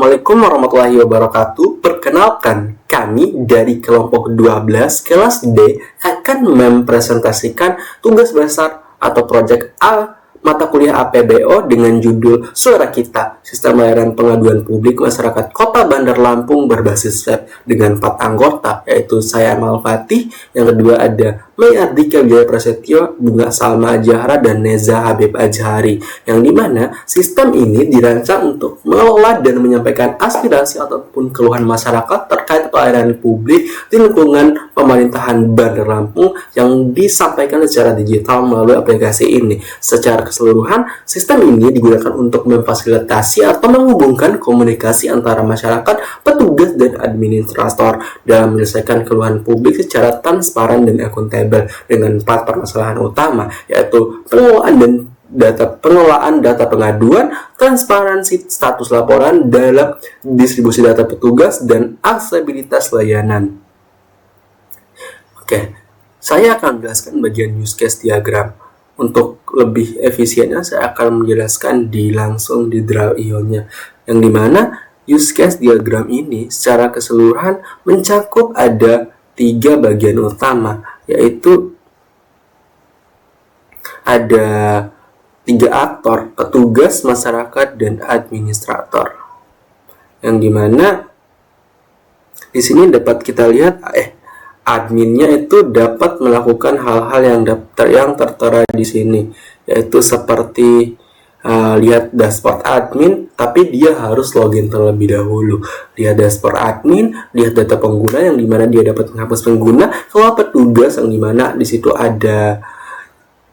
Assalamualaikum warahmatullahi wabarakatuh. Perkenalkan, kami dari kelompok 12 kelas D akan mempresentasikan tugas besar atau proyek A mata kuliah APBO dengan judul Suara Kita, Sistem Layanan Pengaduan Publik Masyarakat Kota Bandar Lampung berbasis web dengan 4 anggota, yaitu saya Amal Fatih, yang kedua ada Mai Ardika Wijaya Prasetyo, Bunga Salma Jahra, dan Neza Habib Ajhari, yang dimana sistem ini dirancang untuk mengelola dan menyampaikan aspirasi ataupun keluhan masyarakat terkait pelayanan publik di lingkungan pemerintahan Bandar Lampung yang disampaikan secara digital melalui aplikasi ini. Secara keseluruhan, sistem ini digunakan untuk memfasilitasi atau menghubungkan komunikasi antara masyarakat, petugas, dan administrator dalam menyelesaikan keluhan publik secara transparan dan akuntabel dengan 4 permasalahan utama, yaitu pengelolaan data pengaduan, transparansi status laporan dalam distribusi data petugas, dan aksesibilitas layanan. Oke, saya akan menjelaskan bagian use case diagram. Untuk lebih efisiennya, saya akan menjelaskan langsung di Draw IO-nya, yang dimana use case diagram ini secara keseluruhan mencakup ada 3 bagian utama, yaitu ada 3 aktor: petugas, masyarakat, dan administrator. Yang dimana di sini dapat kita lihat adminnya itu dapat melakukan hal-hal yang tertera di sini, yaitu seperti lihat dashboard admin, tapi dia harus login terlebih dahulu. Lihat dashboard admin, lihat data pengguna yang dimana dia dapat menghapus pengguna. Kalau petugas yang dimana di situ ada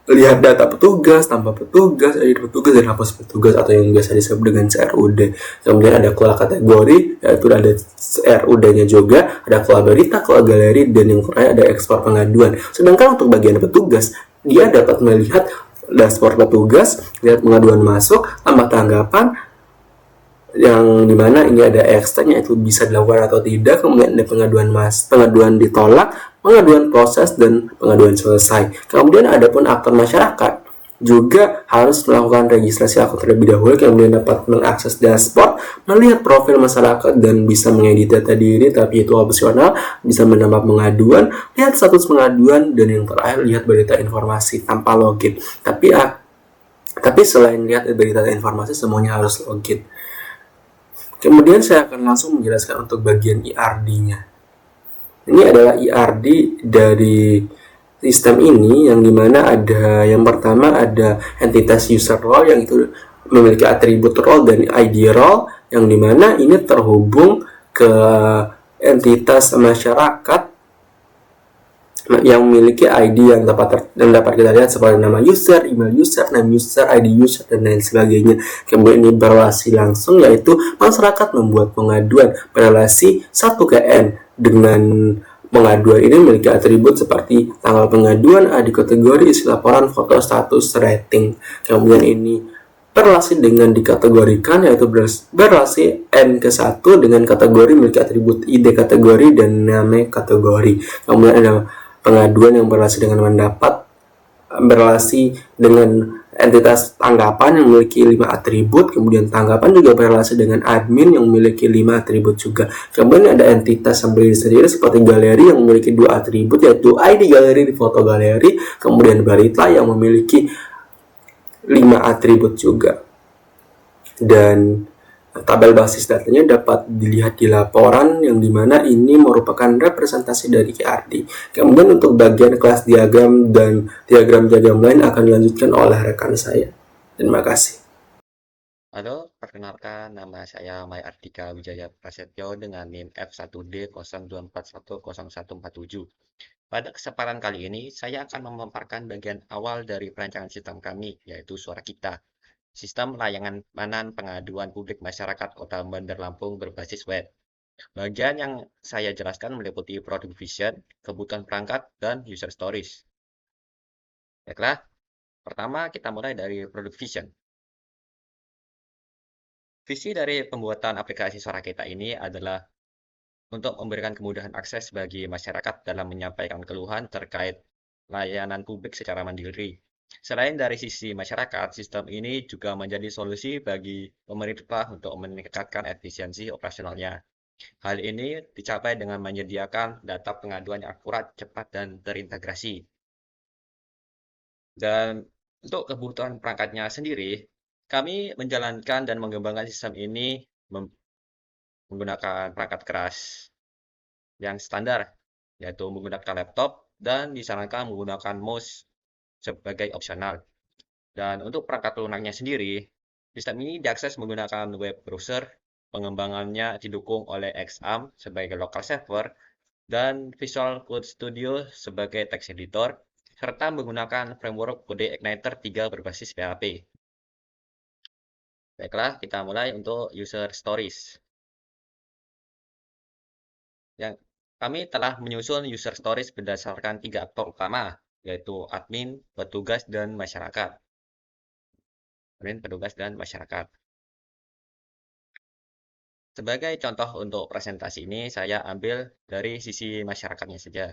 lihat data petugas, tambah petugas, edit petugas, dan hapus petugas atau yang biasa disebut dengan CRUD. Kemudian ada kelola kategori, yaitu ada CRUD-nya juga, ada kelola berita, kelola galeri, dan yang terakhir ada ekspor pengaduan. Sedangkan untuk bagian petugas, dia dapat melihat dashboard petugas, lihat pengaduan masuk, tambah tanggapan, yang dimana ini ada extend, yaitu bisa dilakukan atau tidak, kemudian ada pengaduan ditolak, pengaduan proses, dan pengaduan selesai. Kemudian ada pun aktor masyarakat juga harus melakukan registrasi akun terlebih dahulu, kemudian dapat mengakses dashboard, melihat profil masyarakat, dan bisa mengedit data diri, tapi itu opsional, bisa menambah pengaduan, lihat status pengaduan, dan yang terakhir lihat berita informasi tanpa login. Tapi selain lihat berita informasi, semuanya harus login. Kemudian saya akan langsung menjelaskan untuk bagian IRD-nya. Ini adalah IRD dari sistem ini, yang dimana ada yang pertama ada entitas user role, yang itu memiliki atribut role dan ID role, yang dimana ini terhubung ke entitas masyarakat yang memiliki ID yang dapat kita lihat seperti nama user, email user, name user, ID user, dan lain sebagainya. Kemudian ini berrelasi langsung, yaitu masyarakat membuat pengaduan berrelasi 1 ke N. Dengan pengaduan ini memiliki atribut seperti tanggal pengaduan, ID kategori, isi laporan, foto, status, rating. Kemudian ini berrelasi dengan dikategorikan, yaitu berrelasi N ke 1 dengan kategori memiliki atribut ID kategori dan nama kategori. Kemudian ada pengaduan yang berrelasi dengan mendapat, berrelasi dengan entitas tanggapan yang memiliki 5 atribut. Kemudian tanggapan juga berrelasi dengan admin yang memiliki 5 atribut juga. Kemudian ada entitas yang berdiri sendiri seperti galeri yang memiliki 2 atribut, yaitu ID galeri, foto galeri. Kemudian berita yang memiliki 5 atribut juga. Dan tabel basis datanya dapat dilihat di laporan, yang dimana ini merupakan representasi dari IRD. Kemudian untuk bagian kelas diagram dan diagram-diagram lain akan dilanjutkan oleh rekan saya. Terima kasih. Halo, perkenalkan nama saya Mai Ardika Wijaya Prasetyo dengan NIM F1D02410147. Pada kesempatan kali ini, saya akan memaparkan bagian awal dari perancangan sistem kami, yaitu Suara Kita. Sistem layanan pengaduan publik masyarakat Kota Bandar Lampung berbasis web. Bagian yang saya jelaskan meliputi product vision, kebutuhan perangkat, dan user stories. Baiklah, pertama kita mulai dari product vision. Visi dari pembuatan aplikasi Suara Kita ini adalah untuk memberikan kemudahan akses bagi masyarakat dalam menyampaikan keluhan terkait layanan publik secara mandiri. Selain dari sisi masyarakat, sistem ini juga menjadi solusi bagi pemerintah untuk meningkatkan efisiensi operasionalnya. Hal ini dicapai dengan menyediakan data pengaduan yang akurat, cepat, dan terintegrasi. Dan untuk kebutuhan perangkatnya sendiri, kami menjalankan dan mengembangkan sistem ini menggunakan perangkat keras yang standar, yaitu menggunakan laptop dan disarankan menggunakan mouse sebagai opsional. Dan untuk perangkat lunaknya sendiri, sistem ini diakses menggunakan web browser, pengembangannya didukung oleh Xampp sebagai local server, dan Visual Code Studio sebagai text editor, serta menggunakan framework kode Igniter 3 berbasis PHP. Baiklah, kita mulai untuk user stories. Yang kami telah menyusun user stories berdasarkan 3 aktor utama, yaitu admin, petugas, dan masyarakat. Admin, petugas, dan masyarakat. Sebagai contoh untuk presentasi ini, saya ambil dari sisi masyarakatnya saja.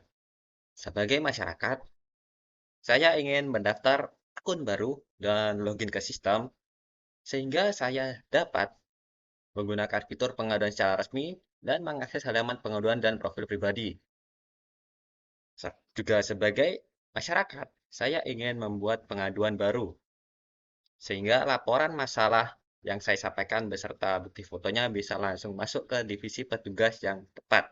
Sebagai masyarakat, saya ingin mendaftar akun baru dan login ke sistem, sehingga saya dapat menggunakan fitur pengaduan secara resmi dan mengakses halaman pengaduan dan profil pribadi. Juga sebagai masyarakat, saya ingin membuat pengaduan baru, sehingga laporan masalah yang saya sampaikan beserta bukti fotonya bisa langsung masuk ke divisi petugas yang tepat.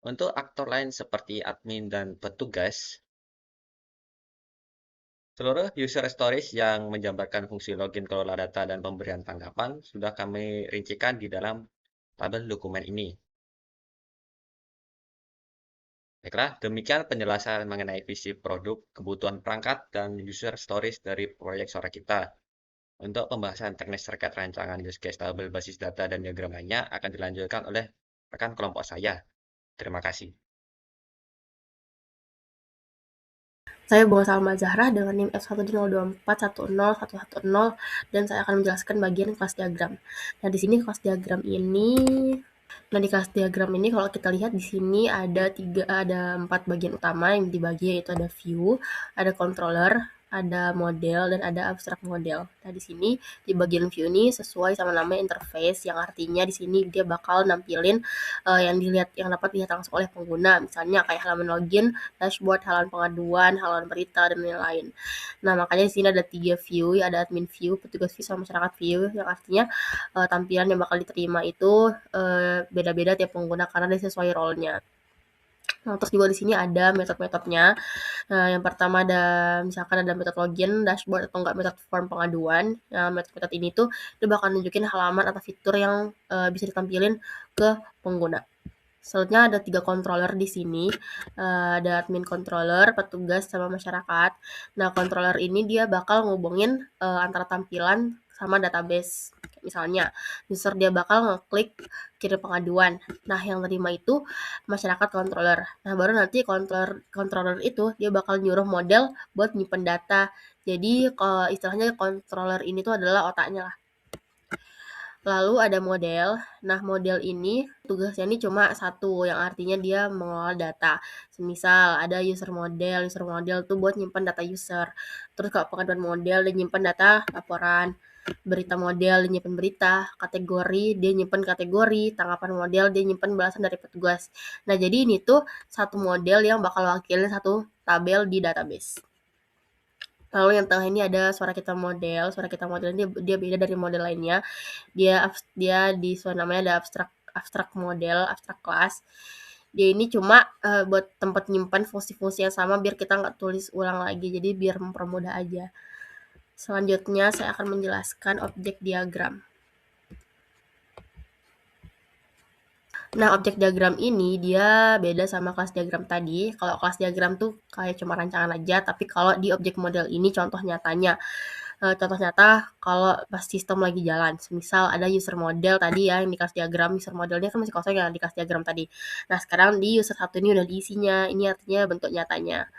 Untuk aktor lain seperti admin dan petugas, seluruh user stories yang menjabarkan fungsi login, kelola data, dan pemberian tanggapan sudah kami rincikan di dalam tabel dokumen ini. Baiklah, demikian penjelasan mengenai visi produk, kebutuhan perangkat, dan user stories dari proyek suara kita. Untuk pembahasan teknis terkait rancangan use case tabel basis data dan diagram lainnya akan dilanjutkan oleh rekan kelompok saya. Terima kasih. Saya Bunga Salma Zahra dengan NIM F1D02410110 dan saya akan menjelaskan bagian kelas diagram. Nah, di sini kelas diagram ini di kelas diagram ini kalau kita lihat di sini ada 4 bagian utama yang dibagi, yaitu ada view, ada controller, ada model, dan ada abstract model. Nah, di sini di bagian view ini sesuai sama namanya interface, yang artinya di sini dia bakal nampilin yang dapat dilihat langsung oleh pengguna, misalnya kayak halaman login, dashboard, halaman pengaduan, halaman berita, dan lain-lain. Nah, makanya di sini ada 3 view, ada admin view, petugas view, sama masyarakat view, yang artinya tampilan yang bakal diterima itu beda-beda tiap pengguna karena dia sesuai role-nya. Nah, terus juga di sini ada metode-metodenya. Nah, yang pertama misalkan ada metode login, dashboard, atau enggak metode form pengaduan. Nah, metode-metode ini tuh dia bakal nunjukin halaman atau fitur yang bisa ditampilin ke pengguna. Selanjutnya ada 3 controller di sini, ada admin controller, petugas, sama masyarakat. Nah, controller ini dia bakal ngubungin antara tampilan sama database. Misalnya, user dia bakal ngeklik kirim pengaduan. Nah, yang terima itu masyarakat controller. Nah, baru nanti controller itu dia bakal nyuruh model buat nyimpen data. Jadi, istilahnya controller ini tuh adalah otaknya lah. Lalu ada model. Nah, model ini tugasnya ini cuma satu, yang artinya dia mengelola data. Semisal ada user model tuh buat nyimpan data user. Terus kalau pengaduan model dia nyimpan data laporan. Berita model dia nyimpan berita, kategori dia nyimpan kategori, tanggapan model dia nyimpan balasan dari petugas. Nah, jadi ini tuh satu model yang bakal wakilin satu tabel di database. Lalu yang tengah ini ada suara kita model. Suara kita model ini dia beda dari model lainnya. Dia di namanya ada abstrak model, abstrak kelas. Dia ini cuma buat tempat nyimpan fungsi-fungsi yang sama biar kita nggak tulis ulang lagi. Jadi biar mempermudah aja. Selanjutnya saya akan menjelaskan objek diagram. Nah, objek diagram ini dia beda sama kelas diagram tadi. Kalau kelas diagram tuh kayak cuma rancangan aja, tapi kalau di objek model ini contoh nyatanya. Contoh nyata kalau pas sistem lagi jalan. Misal ada user model tadi ya yang di kelas diagram, user modelnya kan masih kosong yang di kelas diagram tadi. Nah, sekarang di user satu ini udah diisinya. Ini artinya bentuk nyatanya.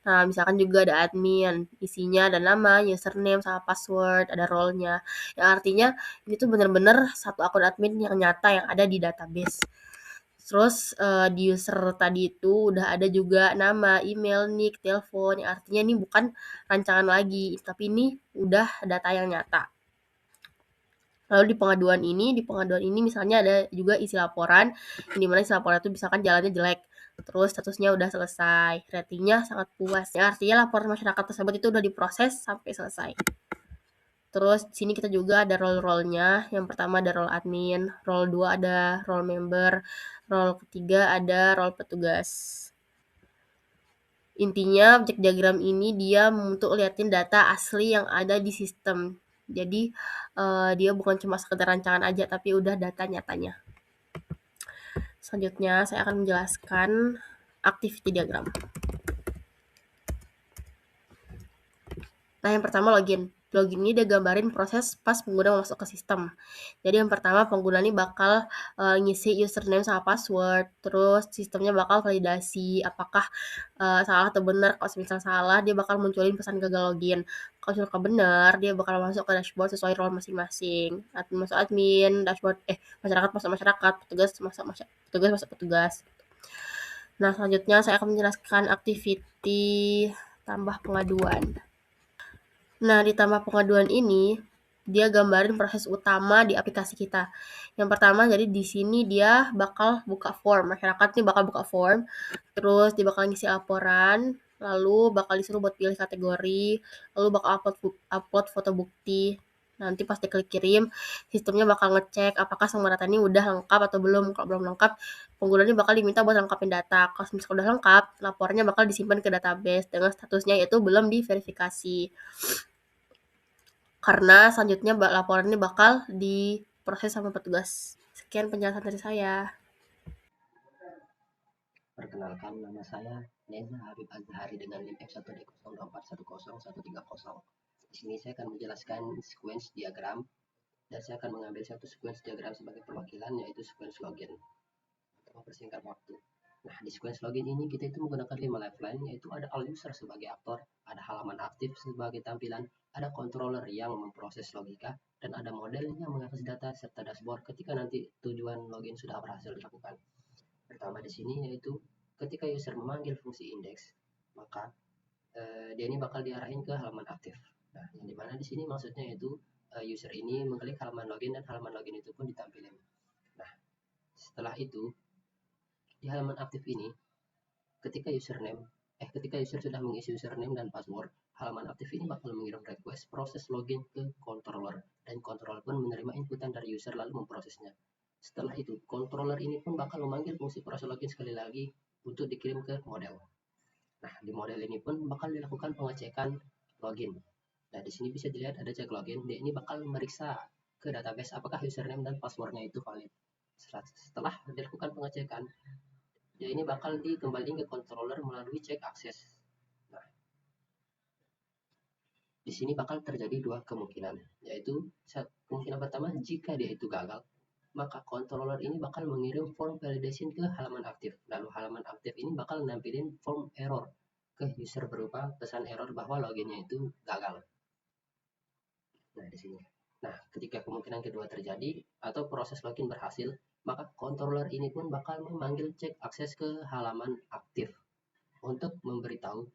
Nah, misalkan juga ada admin, isinya ada nama, username, sama password, ada role-nya. Yang artinya ini tuh bener-bener satu akun admin yang nyata yang ada di database. Terus di user tadi itu udah ada juga nama, email, nick, telepon, yang artinya ini bukan rancangan lagi, tapi ini udah data yang nyata. Lalu di pengaduan ini misalnya ada juga isi laporan, di mana isi laporan itu misalkan jalannya jelek, terus statusnya udah selesai, ratingnya sangat puas. Ya, artinya laporan masyarakat tersebut itu udah diproses sampai selesai. Terus di sini kita juga ada role-nya. Yang pertama ada role admin, role 2 ada role member, role ketiga ada role petugas. Intinya objek diagram ini dia untuk liatin data asli yang ada di sistem. Jadi dia bukan cuma sekedar rancangan aja, tapi udah data nyatanya. Selanjutnya saya akan menjelaskan activity diagram. Nah, yang pertama login. Login ini dia gambarin proses pas pengguna masuk ke sistem. Jadi yang pertama pengguna ini bakal ngisi username sama password, terus sistemnya bakal validasi apakah salah atau benar. Kalau misal salah, dia bakal munculin pesan gagal login. Kalau misalkan benar, dia bakal masuk ke dashboard sesuai role masing-masing. Admin masuk admin, dashboard masyarakat masuk masyarakat, petugas masuk petugas. Nah, selanjutnya saya akan menjelaskan activity tambah pengaduan. Nah, di tambah pengaduan ini, dia gambarin proses utama di aplikasi kita. Yang pertama, jadi di sini dia bakal buka form. Masyarakat nih bakal buka form, terus dia bakal ngisi laporan, lalu bakal disuruh buat pilih kategori, lalu bakal upload foto bukti. Nanti pas diklik kirim, sistemnya bakal ngecek apakah semua data ini udah lengkap atau belum. Kalau belum lengkap, pengguna ini bakal diminta buat lengkapin data. Kalau misalnya udah lengkap, laporannya bakal disimpan ke database dengan statusnya itu belum diverifikasi. Karena selanjutnya laporan ini bakal diproses sama petugas. Sekian penjelasan dari saya. Perkenalkan, nama saya Neza Habib Azhari dengan NIM F1D024101130. Di sini saya akan menjelaskan sequence diagram dan saya akan mengambil satu sequence diagram sebagai perwakilan, yaitu sequence login untuk mempersingkat waktu. Nah, di sequence login ini kita itu menggunakan 5 lifeline, yaitu ada all user sebagai aktor, ada halaman aktif sebagai tampilan, ada controller yang memproses logika, dan ada model yang mengakses data serta dashboard ketika nanti tujuan login sudah berhasil dilakukan. Pertama di sini yaitu ketika user memanggil fungsi index, maka dia ini bakal diarahin ke halaman aktif. Nah, yang dimana di sini maksudnya yaitu user ini mengklik halaman login dan halaman login itu pun ditampilkan. Nah, setelah itu di halaman aktif ini ketika user sudah mengisi username dan password, halaman aktif ini bakal mengirim request proses login ke controller, dan controller pun menerima inputan dari user lalu memprosesnya. Setelah itu, controller ini pun bakal memanggil fungsi proses login sekali lagi untuk dikirim ke model. Nah, di model ini pun bakal dilakukan pengecekan login. Nah, di sini bisa dilihat ada cek login. Dia ini bakal meriksa ke database apakah username dan passwordnya itu valid. Setelah dilakukan pengecekan, dia ini bakal dikembalikan ke controller melalui cek akses. Nah, di sini bakal terjadi dua kemungkinan, yaitu kemungkinan pertama, jika dia itu gagal, maka controller ini bakal mengirim form validation ke halaman aktif. Lalu halaman aktif ini bakal nampilin form error ke user berupa pesan error bahwa loginnya itu gagal. Nah, di sini. Nah, ketika kemungkinan kedua terjadi atau proses login berhasil, maka controller ini pun bakal memanggil cek akses ke halaman aktif untuk memberitahu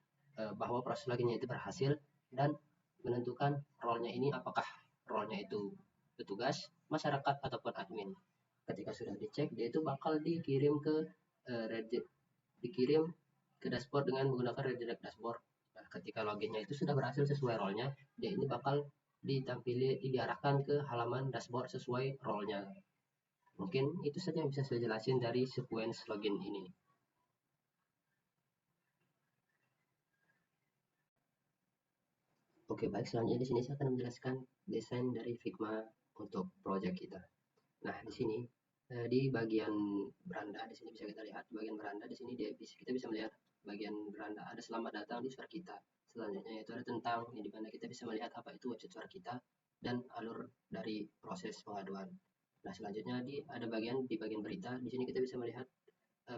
bahwa proses loginnya itu berhasil dan menentukan role-nya ini apakah role-nya itu petugas, masyarakat, ataupun admin. Ketika sudah dicek, dia itu bakal dikirim ke dashboard dengan menggunakan redirect dashboard. Nah, ketika loginnya itu sudah berhasil sesuai role-nya, dia ini bakal diarahkan ke halaman dashboard sesuai role-nya. Mungkin itu saja yang bisa saya jelasin dari sequence login ini. Oke, baik, selanjutnya di sini saya akan menjelaskan desain dari Figma untuk project kita. Nah, di sini di bagian beranda, di sini bisa kita lihat bagian beranda. Di sini kita bisa melihat bagian beranda ada selamat datang di suara kita. Selanjutnya yaitu ada tentang, yang dimana kita bisa melihat apa itu website suara kita dan alur dari proses pengaduan. Nah, selanjutnya ada di bagian berita. Di sini kita bisa melihat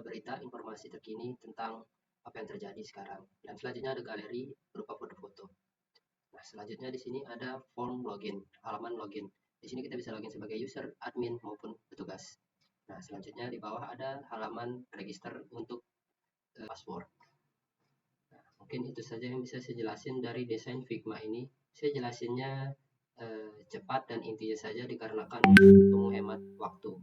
berita informasi terkini tentang apa yang terjadi sekarang. Dan selanjutnya ada galeri berupa foto-foto. Nah, selanjutnya di sini ada form login, halaman login. Di sini kita bisa login sebagai user, admin, maupun petugas. Nah, selanjutnya di bawah pertama ada halaman register untuk password. Nah, mungkin itu saja yang bisa saya jelasin dari desain Figma ini. Saya jelasinnya cepat dan intinya saja dikarenakan untuk menghemat waktu.